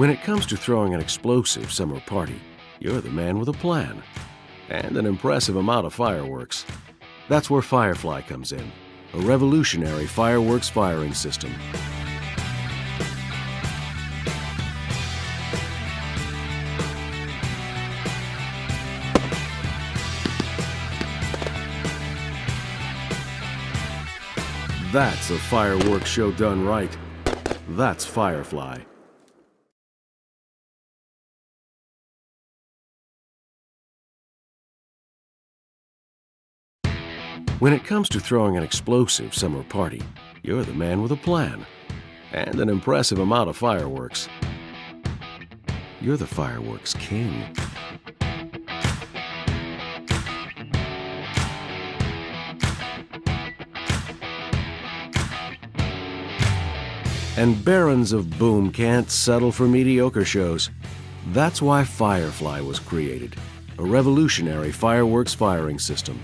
When it comes to throwing an explosive summer party, you're the man with a plan and an impressive amount of fireworks. That's where FIREFLY comes in, a revolutionary fireworks firing system. That's a fireworks show done right. That's FIREFLY. When it comes to throwing an explosive summer party, you're the man with a plan and an impressive amount of fireworks. You're the fireworks king. And barons of boom can't settle for mediocre shows. That's why FIREFLY was created, a revolutionary fireworks firing system.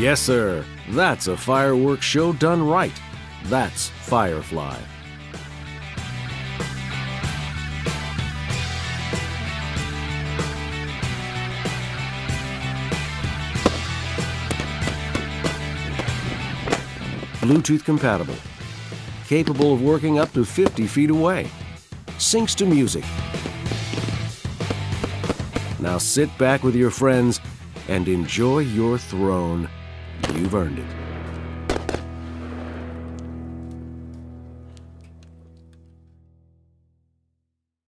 Yes, sir. That's a fireworks show done right. That's FIREFLY. Bluetooth compatible. Capable of working up to 50 feet away. Syncs to music. Now sit back with your friends and enjoy your throne. You've earned it.